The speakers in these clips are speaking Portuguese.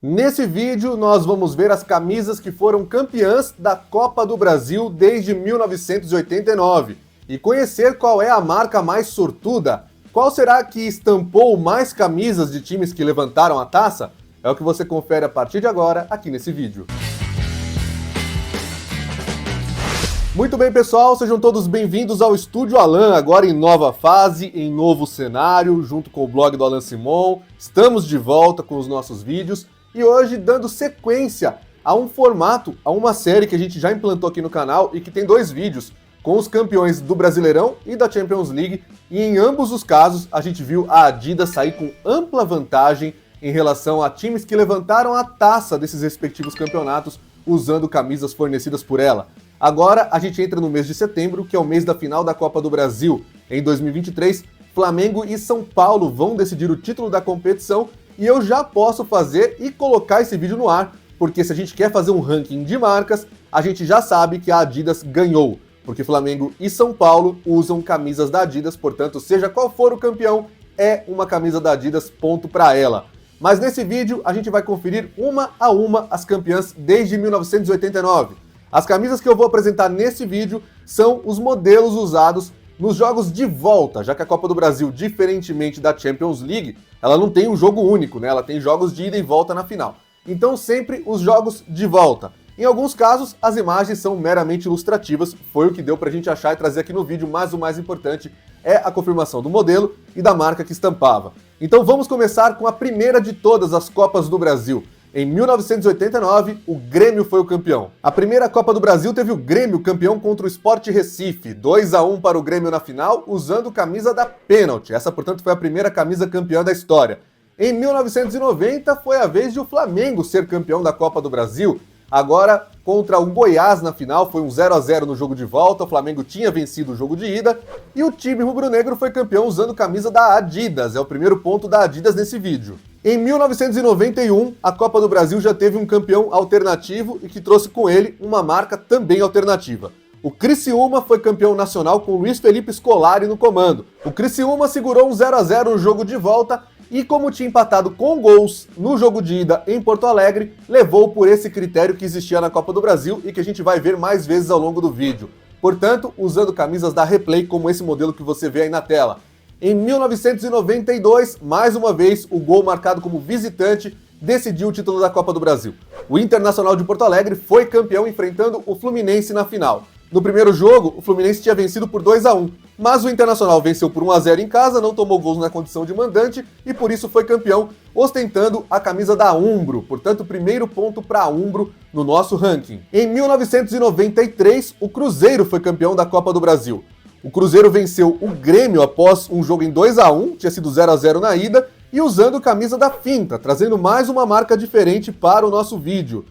Nesse vídeo, nós vamos ver as camisas que foram campeãs da Copa do Brasil desde 1989 e conhecer qual é a marca mais sortuda. Qual será que estampou mais camisas de times que levantaram a taça? É o que você confere a partir de agora aqui nesse vídeo. Muito bem, pessoal, sejam todos bem-vindos ao Estúdio Alan, agora em nova fase, em novo cenário, junto com o blog do Alan Simon. Estamos de volta com os nossos vídeos. E hoje dando sequência a um formato, a uma série que a gente já implantou aqui no canal e que tem dois vídeos com os campeões do Brasileirão e da Champions League, e em ambos os casos a gente viu a Adidas sair com ampla vantagem em relação a times que levantaram a taça desses respectivos campeonatos usando camisas fornecidas por ela. Agora a gente entra no mês de setembro, que é o mês da final da Copa do Brasil. Em 2023, Flamengo e São Paulo vão decidir o título da competição. E eu já posso fazer e colocar esse vídeo no ar, porque se a gente quer fazer um ranking de marcas, a gente já sabe que a Adidas ganhou, porque Flamengo e São Paulo usam camisas da Adidas, portanto, seja qual for o campeão, é uma camisa da Adidas, ponto para ela. Mas nesse vídeo a gente vai conferir uma a uma as campeãs desde 1989. As camisas que eu vou apresentar nesse vídeo são os modelos usados nos jogos de volta, já que a Copa do Brasil, diferentemente da Champions League, ela não tem um jogo único, né? Ela tem jogos de ida e volta na final. Então sempre os jogos de volta. Em alguns casos, as imagens são meramente ilustrativas, foi o que deu pra gente achar e trazer aqui no vídeo, mas o mais importante é a confirmação do modelo e da marca que estampava. Então vamos começar com a primeira de todas as Copas do Brasil. Em 1989, o Grêmio foi o campeão. A primeira Copa do Brasil teve o Grêmio campeão contra o Sport Recife, 2-1 para o Grêmio na final, usando camisa da Pênalti. Essa, portanto, foi a primeira camisa campeã da história. Em 1990, foi a vez de o Flamengo ser campeão da Copa do Brasil. Agora, contra o Goiás na final, foi um 0-0 no jogo de volta, o Flamengo tinha vencido o jogo de ida, e o time rubro-negro foi campeão usando camisa da Adidas, é o primeiro ponto da Adidas nesse vídeo. Em 1991, a Copa do Brasil já teve um campeão alternativo e que trouxe com ele uma marca também alternativa. O Criciúma foi campeão nacional com Luiz Felipe Scolari no comando. O Criciúma segurou um 0-0 no jogo de volta e, como tinha empatado com gols no jogo de ida em Porto Alegre, levou por esse critério que existia na Copa do Brasil e que a gente vai ver mais vezes ao longo do vídeo. Portanto, usando camisas da Replay como esse modelo que você vê aí na tela. Em 1992, mais uma vez, o gol marcado como visitante decidiu o título da Copa do Brasil. O Internacional de Porto Alegre foi campeão enfrentando o Fluminense na final. No primeiro jogo, o Fluminense tinha vencido por 2-1, mas o Internacional venceu por 1-0 em casa, não tomou gols na condição de mandante e por isso foi campeão, ostentando a camisa da Umbro, portanto, primeiro ponto para a Umbro no nosso ranking. Em 1993, o Cruzeiro foi campeão da Copa do Brasil. O Cruzeiro venceu o Grêmio após um jogo em 2-1, tinha sido 0-0 na ida, e usando camisa da Finta, trazendo mais uma marca diferente para o nosso vídeo.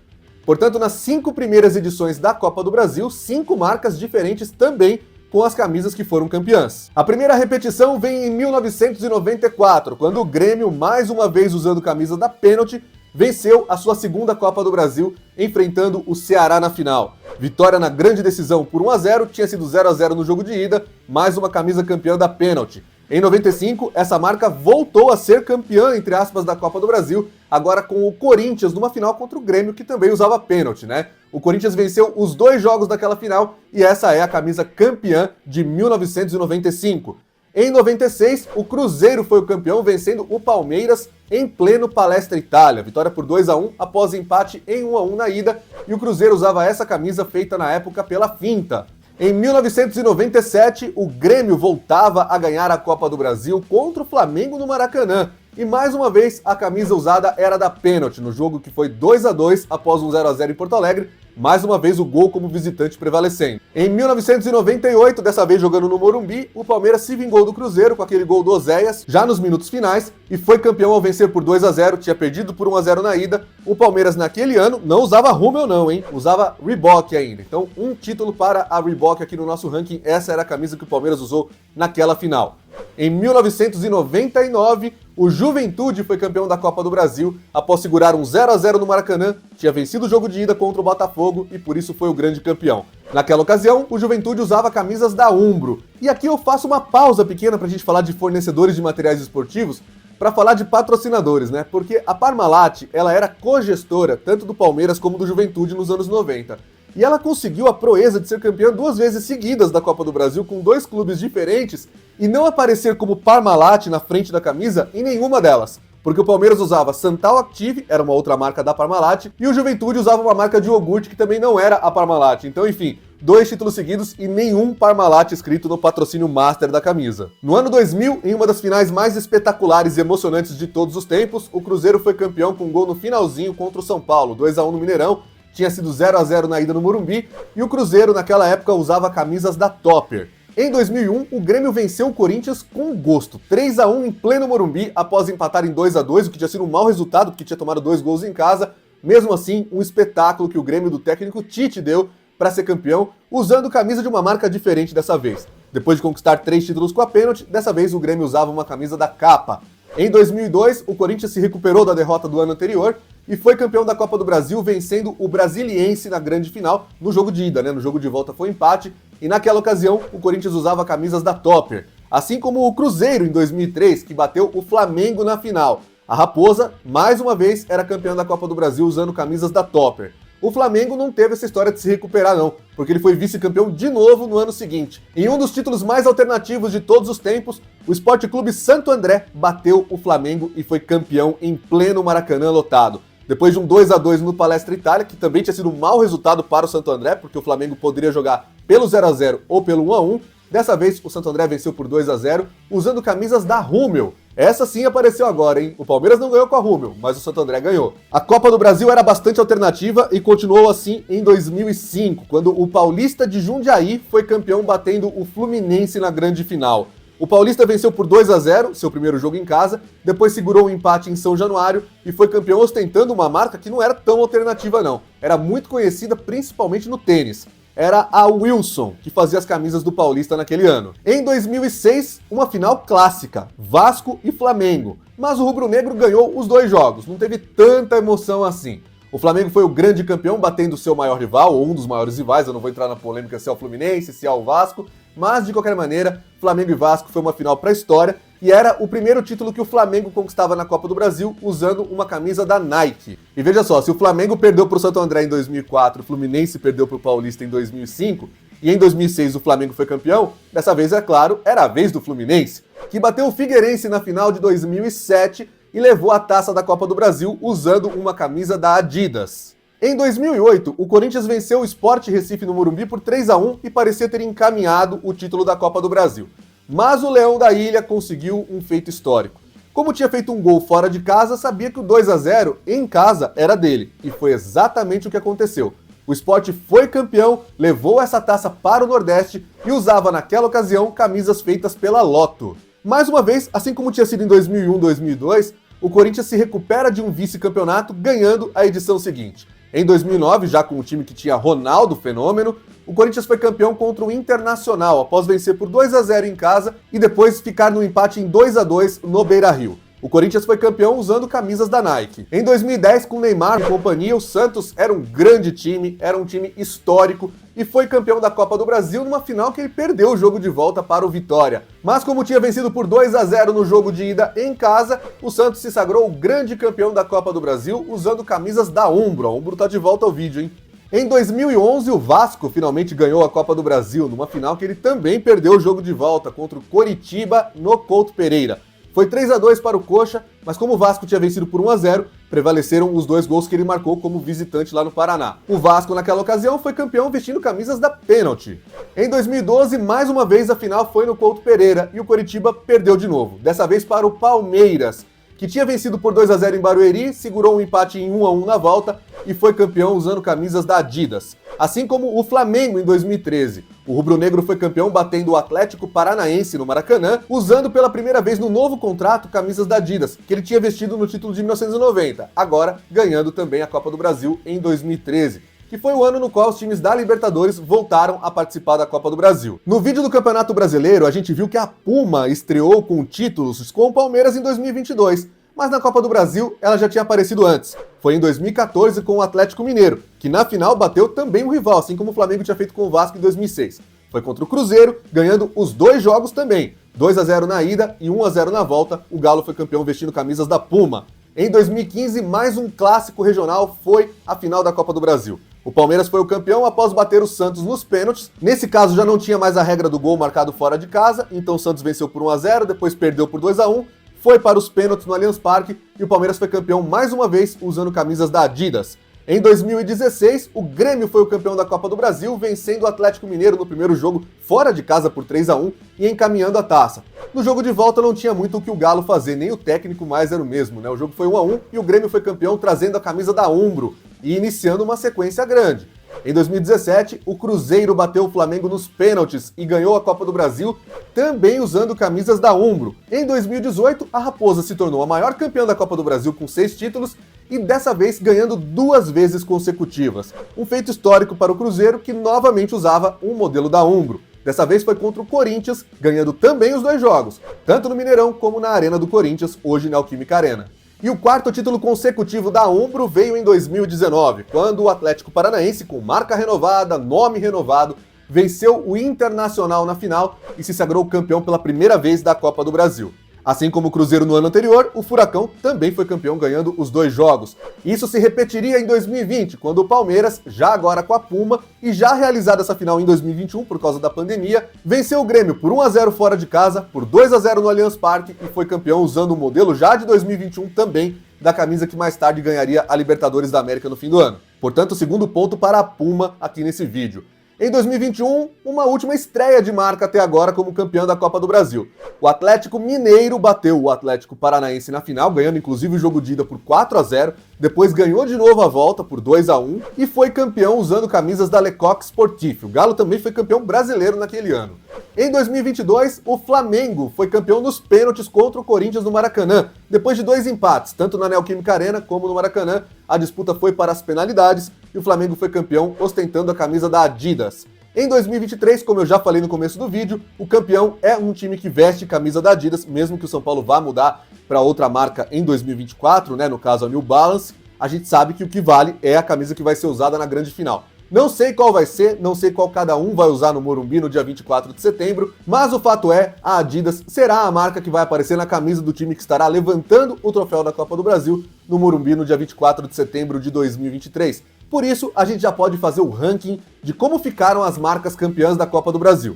Portanto, nas 5 primeiras edições da Copa do Brasil, 5 marcas diferentes também com as camisas que foram campeãs. A primeira repetição vem em 1994, quando o Grêmio, mais uma vez usando camisa da Pênalti, venceu a sua segunda Copa do Brasil, enfrentando o Ceará na final. Vitória na grande decisão por 1-0, tinha sido 0-0 no jogo de ida, mais uma camisa campeã da Pênalti. Em 95, essa marca voltou a ser campeã, entre aspas, da Copa do Brasil, agora com o Corinthians numa final contra o Grêmio, que também usava pênalti, né? O Corinthians venceu os 2 jogos daquela final e essa é a camisa campeã de 1995. Em 96, o Cruzeiro foi o campeão, vencendo o Palmeiras em pleno Palestra Itália. Vitória por 2-1 após empate em 1-1 na ida, e o Cruzeiro usava essa camisa feita na época pela Finta. Em 1997, o Grêmio voltava a ganhar a Copa do Brasil contra o Flamengo no Maracanã. E mais uma vez, a camisa usada era da Pênalti, no jogo que foi 2-2 após um 0-0 em Porto Alegre. Mais uma vez o gol como visitante prevalecendo. Em 1998, dessa vez jogando no Morumbi, o Palmeiras se vingou do Cruzeiro com aquele gol do Oséias, já nos minutos finais, e foi campeão ao vencer por 2-0, tinha perdido por 1-0 na ida. O Palmeiras naquele ano não usava Hummel não, hein? Usava Reebok ainda. Então, um título para a Reebok aqui no nosso ranking, essa era a camisa que o Palmeiras usou naquela final. Em 1999, o Juventude foi campeão da Copa do Brasil após segurar um 0-0 no Maracanã, tinha vencido o jogo de ida contra o Botafogo e por isso foi o grande campeão. Naquela ocasião, o Juventude usava camisas da Umbro. E aqui eu faço uma pausa pequena para a gente falar de fornecedores de materiais esportivos, para falar de patrocinadores, né? Porque a Parmalat, ela era cogestora tanto do Palmeiras como do Juventude nos anos 90. E ela conseguiu a proeza de ser campeã 2 vezes seguidas da Copa do Brasil com 2 clubes diferentes e não aparecer como Parmalat na frente da camisa em nenhuma delas. Porque o Palmeiras usava Santal Active, era uma outra marca da Parmalat, e o Juventude usava uma marca de iogurte que também não era a Parmalat. Então, enfim, 2 títulos seguidos e nenhum Parmalat escrito no patrocínio master da camisa. No ano 2000, em uma das finais mais espetaculares e emocionantes de todos os tempos, o Cruzeiro foi campeão com um gol no finalzinho contra o São Paulo, 2-1 no Mineirão. Tinha sido 0-0 na ida no Morumbi, e o Cruzeiro naquela época usava camisas da Topper. Em 2001, o Grêmio venceu o Corinthians com gosto, 3-1 em pleno Morumbi, após empatar em 2-2, o que tinha sido um mau resultado, porque tinha tomado 2 gols em casa. Mesmo assim, um espetáculo que o Grêmio do técnico Tite deu para ser campeão, usando camisa de uma marca diferente dessa vez. Depois de conquistar 3 títulos com a pênalti, dessa vez o Grêmio usava uma camisa da Capa. Em 2002, o Corinthians se recuperou da derrota do ano anterior e foi campeão da Copa do Brasil, vencendo o Brasiliense na grande final, no jogo de ida, né? No jogo de volta foi empate, e naquela ocasião o Corinthians usava camisas da Topper. Assim como o Cruzeiro em 2003, que bateu o Flamengo na final. A Raposa, mais uma vez, era campeão da Copa do Brasil usando camisas da Topper. O Flamengo não teve essa história de se recuperar não, porque ele foi vice-campeão de novo no ano seguinte. Em um dos títulos mais alternativos de todos os tempos, o Sport Clube Santo André bateu o Flamengo e foi campeão em pleno Maracanã lotado. Depois de um 2-2 no Palestra Itália, que também tinha sido um mau resultado para o Santo André, porque o Flamengo poderia jogar pelo 0-0 ou pelo 1-1, dessa vez o Santo André venceu por 2-0, usando camisas da Rummel. Essa sim apareceu agora, hein? O Palmeiras não ganhou com a Rummel, mas o Santo André ganhou. A Copa do Brasil era bastante alternativa e continuou assim em 2005, quando o Paulista de Jundiaí foi campeão batendo o Fluminense na grande final. O Paulista venceu por 2-0, seu primeiro jogo em casa, depois segurou um empate em São Januário e foi campeão ostentando uma marca que não era tão alternativa não. Era muito conhecida principalmente no tênis. Era a Wilson, que fazia as camisas do Paulista naquele ano. Em 2006, uma final clássica, Vasco e Flamengo. Mas o rubro-negro ganhou os 2 jogos, não teve tanta emoção assim. O Flamengo foi o grande campeão, batendo o seu maior rival, ou um dos maiores rivais, eu não vou entrar na polêmica se é o Fluminense, se é o Vasco, mas de qualquer maneira, Flamengo e Vasco foi uma final para a história, e era o primeiro título que o Flamengo conquistava na Copa do Brasil usando uma camisa da Nike. E veja só, se o Flamengo perdeu para o Santo André em 2004, o Fluminense perdeu para o Paulista em 2005, e em 2006 o Flamengo foi campeão, dessa vez, é claro, era a vez do Fluminense, que bateu o Figueirense na final de 2007 e levou a taça da Copa do Brasil usando uma camisa da Adidas. Em 2008, o Corinthians venceu o Sport Recife no Morumbi por 3-1 e parecia ter encaminhado o título da Copa do Brasil. Mas o Leão da Ilha conseguiu um feito histórico. Como tinha feito um gol fora de casa, sabia que o 2-0 em casa era dele. E foi exatamente o que aconteceu. O Sport foi campeão, levou essa taça para o Nordeste e usava naquela ocasião camisas feitas pela Lotto. Mais uma vez, assim como tinha sido em 2001, 2002, o Corinthians se recupera de um vice-campeonato ganhando a edição seguinte. Em 2009, já com o time que tinha Ronaldo Fenômeno, o Corinthians foi campeão contra o Internacional, após vencer por 2-0 em casa e depois ficar no empate em 2-2 no Beira-Rio. O Corinthians foi campeão usando camisas da Nike. Em 2010, com Neymar e companhia, o Santos era um grande time, era um time histórico e foi campeão da Copa do Brasil numa final que ele perdeu o jogo de volta para o Vitória. Mas como tinha vencido por 2-0 no jogo de ida em casa, o Santos se sagrou o grande campeão da Copa do Brasil usando camisas da Umbro. A Umbro tá de volta ao vídeo, hein? Em 2011, o Vasco finalmente ganhou a Copa do Brasil, numa final que ele também perdeu o jogo de volta contra o Coritiba no Couto Pereira. Foi 3-2 para o Coxa, mas como o Vasco tinha vencido por 1-0, prevaleceram os 2 gols que ele marcou como visitante lá no Paraná. O Vasco, naquela ocasião, foi campeão vestindo camisas da Pênalti. Em 2012, mais uma vez, a final foi no Couto Pereira e o Coritiba perdeu de novo, dessa vez para o Palmeiras, que tinha vencido por 2-0 em Barueri, segurou um empate em 1-1 na volta e foi campeão usando camisas da Adidas. Assim como o Flamengo em 2013. O rubro-negro foi campeão batendo o Atlético Paranaense no Maracanã, usando pela primeira vez no novo contrato camisas da Adidas, que ele tinha vestido no título de 1990, agora ganhando também a Copa do Brasil em 2013. Que foi o ano no qual os times da Libertadores voltaram a participar da Copa do Brasil. No vídeo do Campeonato Brasileiro, a gente viu que a Puma estreou com títulos com o Palmeiras em 2022, mas na Copa do Brasil ela já tinha aparecido antes. Foi em 2014 com o Atlético Mineiro, que na final bateu também um rival, assim como o Flamengo tinha feito com o Vasco em 2006. Foi contra o Cruzeiro, ganhando os 2 jogos também. 2-0 na ida e 1-0 na volta, o Galo foi campeão vestindo camisas da Puma. Em 2015, mais um clássico regional foi a final da Copa do Brasil. O Palmeiras foi o campeão após bater o Santos nos pênaltis. Nesse caso já não tinha mais a regra do gol marcado fora de casa, então o Santos venceu por 1-0, depois perdeu por 2-1, foi para os pênaltis no Allianz Parque e o Palmeiras foi campeão mais uma vez usando camisas da Adidas. Em 2016, o Grêmio foi o campeão da Copa do Brasil, vencendo o Atlético Mineiro no primeiro jogo fora de casa por 3-1 e encaminhando a taça. No jogo de volta não tinha muito o que o Galo fazer, nem o técnico mais era o mesmo, né? O jogo foi 1-1 e o Grêmio foi campeão trazendo a camisa da Umbro e iniciando uma sequência grande. Em 2017, o Cruzeiro bateu o Flamengo nos pênaltis e ganhou a Copa do Brasil, também usando camisas da Umbro. Em 2018, a Raposa se tornou a maior campeã da Copa do Brasil com 6 títulos e dessa vez ganhando 2 vezes consecutivas. Um feito histórico para o Cruzeiro, que novamente usava um modelo da Umbro. Dessa vez foi contra o Corinthians, ganhando também os 2 jogos, tanto no Mineirão como na Arena do Corinthians, hoje na Neoquímica Arena. E o 4º título consecutivo da Umbro veio em 2019, quando o Atlético Paranaense, com marca renovada, nome renovado, venceu o Internacional na final e se sagrou campeão pela primeira vez da Copa do Brasil. Assim como o Cruzeiro no ano anterior, o Furacão também foi campeão ganhando os 2 jogos. Isso se repetiria em 2020, quando o Palmeiras, já agora com a Puma, e já realizada essa final em 2021 por causa da pandemia, venceu o Grêmio por 1-0 fora de casa, por 2-0 no Allianz Parque e foi campeão usando o modelo já de 2021 também da camisa que mais tarde ganharia a Libertadores da América no fim do ano. Portanto, segundo ponto para a Puma aqui nesse vídeo. Em 2021, uma última estreia de marca até agora como campeão da Copa do Brasil. O Atlético Mineiro bateu o Atlético Paranaense na final, ganhando inclusive o jogo de ida por 4-0, depois ganhou de novo a volta por 2-1 e foi campeão usando camisas da Lecoq Sportif. O Galo também foi campeão brasileiro naquele ano. Em 2022, o Flamengo foi campeão nos pênaltis contra o Corinthians no Maracanã. Depois de 2 empates, tanto na Neoquímica Arena como no Maracanã, a disputa foi para as penalidades e o Flamengo foi campeão ostentando a camisa da Adidas. Em 2023, como eu já falei no começo do vídeo, o campeão é um time que veste camisa da Adidas, mesmo que o São Paulo vá mudar para outra marca em 2024, né, no caso a New Balance, a gente sabe que o que vale é a camisa que vai ser usada na grande final. Não sei qual vai ser, não sei qual cada um vai usar no Morumbi no dia 24 de setembro, mas o fato é, a Adidas será a marca que vai aparecer na camisa do time que estará levantando o troféu da Copa do Brasil no Morumbi no dia 24 de setembro de 2023. Por isso, a gente já pode fazer o ranking de como ficaram as marcas campeãs da Copa do Brasil.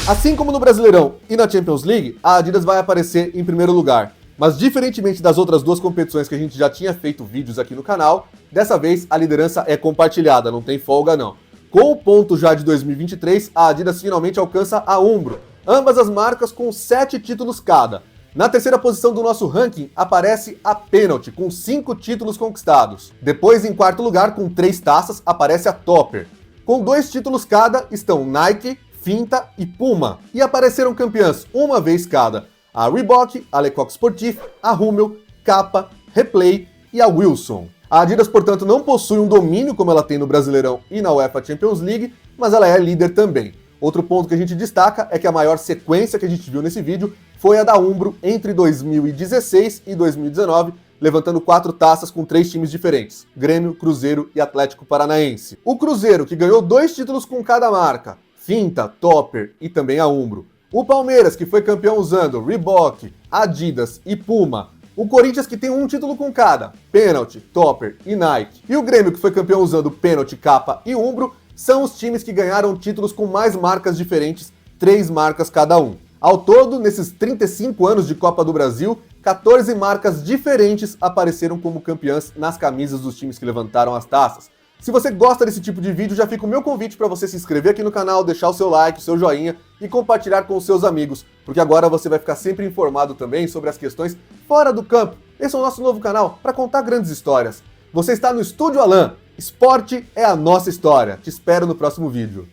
Assim como no Brasileirão e na Champions League, a Adidas vai aparecer em primeiro lugar. Mas diferentemente das outras 2 competições que a gente já tinha feito vídeos aqui no canal, dessa vez a liderança é compartilhada, não tem folga não. Com o ponto já de 2023, a Adidas finalmente alcança a Umbro, ambas as marcas com 7 títulos cada. Na terceira posição do nosso ranking aparece a Penalty, com 5 títulos conquistados. Depois, em quarto lugar, com 3 taças, aparece a Topper. Com 2 títulos cada estão Nike, Finta e Puma. E apareceram campeãs uma vez cada. A Reebok, a Lecoq Sportif, a Hummel, Kappa, Replay e a Wilson. A Adidas, portanto, não possui um domínio como ela tem no Brasileirão e na UEFA Champions League, mas ela é líder também. Outro ponto que a gente destaca é que a maior sequência que a gente viu nesse vídeo foi a da Umbro entre 2016 e 2019, levantando 4 taças com 3 times diferentes, Grêmio, Cruzeiro e Atlético Paranaense. O Cruzeiro, que ganhou 2 títulos com cada marca, Finta, Topper e também a Umbro. O Palmeiras, que foi campeão usando Reebok, Adidas e Puma. O Corinthians, que tem 1 título com cada, Penalty, Topper e Nike. E o Grêmio, que foi campeão usando Penalty, Kappa e Umbro, são os times que ganharam títulos com mais marcas diferentes, 3 marcas cada um. Ao todo, nesses 35 anos de Copa do Brasil, 14 marcas diferentes apareceram como campeãs nas camisas dos times que levantaram as taças. Se você gosta desse tipo de vídeo, já fica o meu convite para você se inscrever aqui no canal, deixar o seu like, o seu joinha e compartilhar com os seus amigos, porque agora você vai ficar sempre informado também sobre as questões fora do campo. Esse é o nosso novo canal para contar grandes histórias. Você está no Estúdio Alan. Esporte é a nossa história. Te espero no próximo vídeo.